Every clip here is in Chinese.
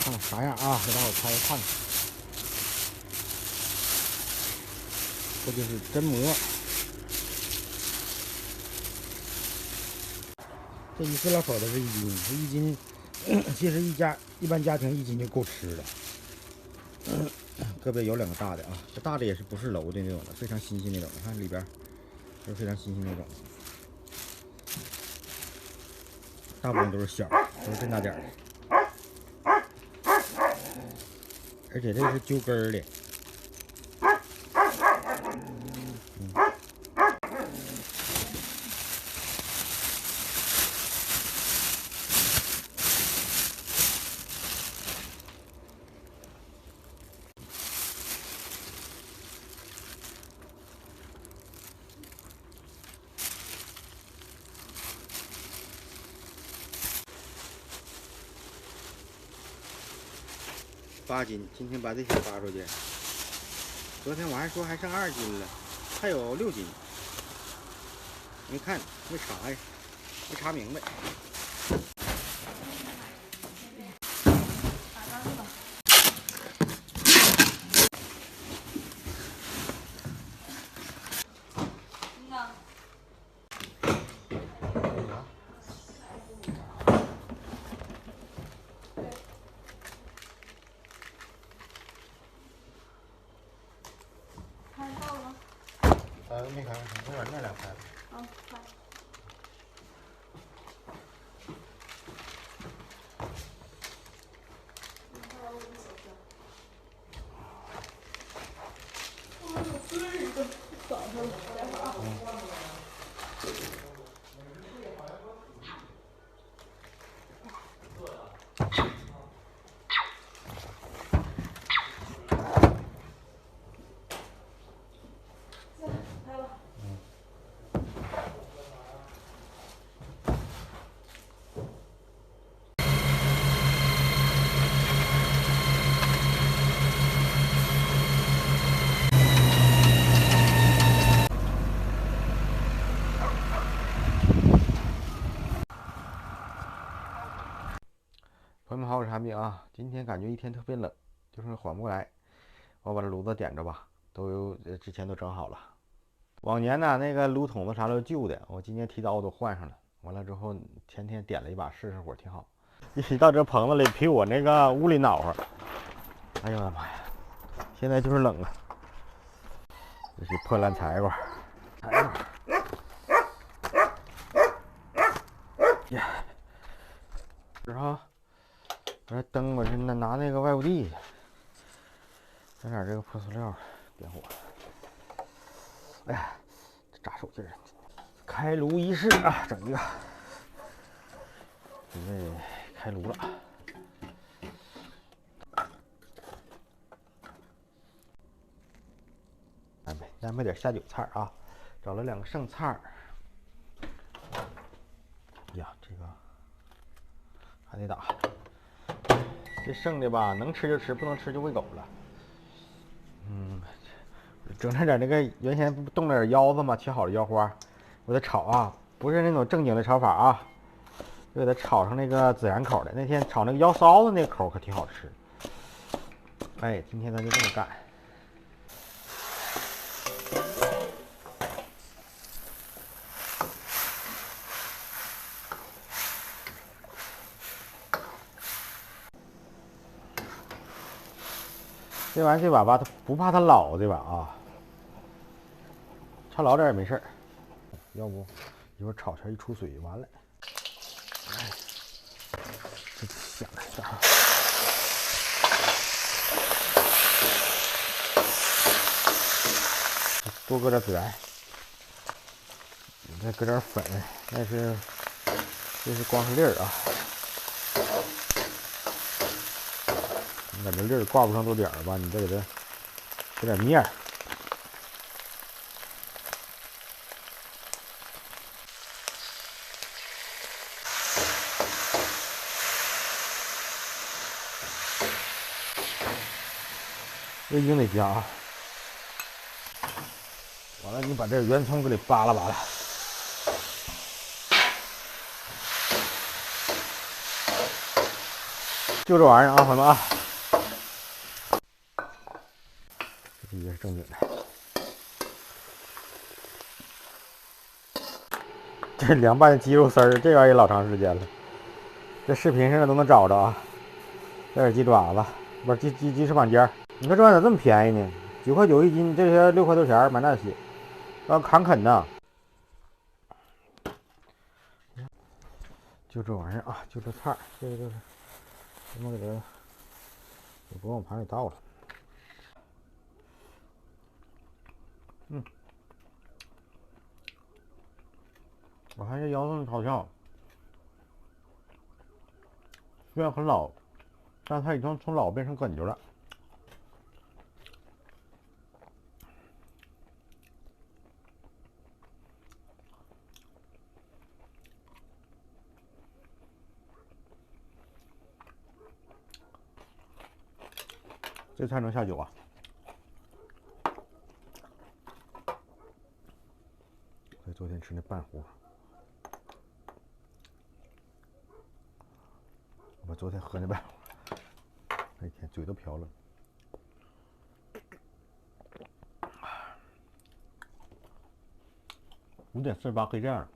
看看啥样啊？给大伙拍看看，这就是真膜。这一个老口子是1斤，这1斤，其实一般家庭1斤就够吃了。个别有2个大的啊，这大的也是不是楼的那种的，非常新鲜那种。你看里边都是非常新鲜那种，大部分都是小，都是这么大点的。而且这个是揪根儿的。8斤，今天把这些发出去。昨天我还说还剩2斤了，还有6斤。没看，没查呀，没查明白。没开，我往那2开了。开。朋友们好，我是韩冰啊。今天感觉一天特别冷，就是缓不过来。我把这炉子点着吧，之前都整好了。往年呢，那个炉筒子啥都是旧的，我今年提早都换上了。完了之后，天天点了一把试试火，挺好。一到这棚子里，比我那个屋里暖和。哎呦我的妈呀！现在就是冷啊。这是破烂柴火，呀，然后我这灯我是拿那个外屋地，整点这个破塑料，点火。哎呀，这扎手劲儿！开炉仪式啊，整一个，准备开炉了。安排点下酒菜啊，找了2个剩菜。呀，这个还得打。这剩的吧，能吃就吃，不能吃就喂狗了。整上点那个原先不冻了点腰子嘛，切好的腰花，我得炒啊，不是那种正经的炒法啊，就给它炒成那个孜然口的。那天炒那个腰骚子那口可挺好吃。哎，今天咱就这么干。这玩意儿这把吧，它不怕它老，这把啊，炒老点也没事儿，要不一会儿炒出来一出水完了。哎，这香啊！多搁点孜然，你再搁点粉，这是光是粒儿啊。你把这粒儿挂不上多点儿吧，你再给它搁点面儿。味精得加啊。完了，你把这圆葱给你扒拉扒拉。就这玩意儿啊，朋友们啊，这毕竟是正经的。这凉拌的鸡肉丝儿，这玩意儿也老长时间了，这视频上都能找着啊。这是鸡爪子，不是鸡翅膀尖儿。你说这玩意儿咋这么便宜呢？9块9一斤，这些6块多钱买那些，要砍啃呐。就这玩意儿啊，就这菜，这个就是，咱们给它给不往盘里倒了。我看这腰子好像虽然很老，但它已经从老变成梗子了。这菜能下酒啊！这昨天吃那半壶，我昨天喝那半壶，哎天，嘴都瓢了。5.48可以这样。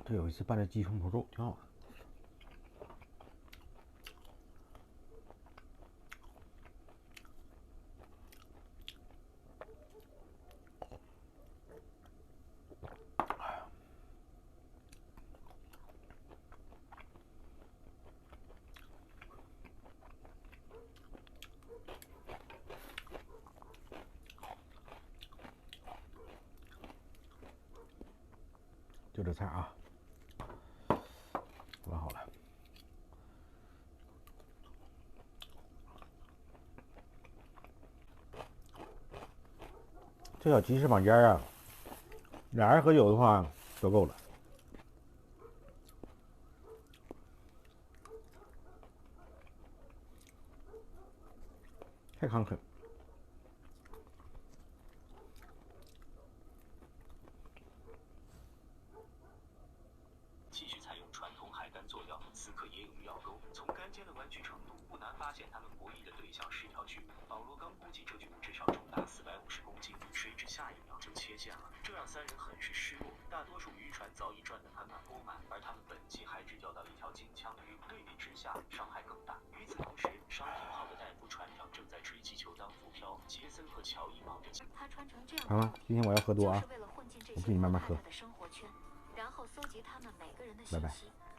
这有一次拌的鸡胸脯肉挺好的。就这菜啊，完好了。这小鸡翅膀尖啊，俩人喝酒的话都够了。太慷慨。继续采用传统海干做药，此刻也有鱼咬钩。从干煎的弯曲程度，不难发现他们博弈的对象是一条巨捕。保罗刚估计这巨捕至少重达450公斤，谁知下一秒就切线了，这让三人很是失落。大多数渔船早已赚得盆满钵满，而他们本季还只钓到一条金枪鱼，对比之下伤害更大。与此同时，商品号的代夫船长正在追击球当浮漂，杰森和乔伊忙着。他穿成这样，好了，今天我要喝多啊，就是为了混进这我自些己慢慢喝。的生活圈，然后搜集他们每个人的拜拜。信息。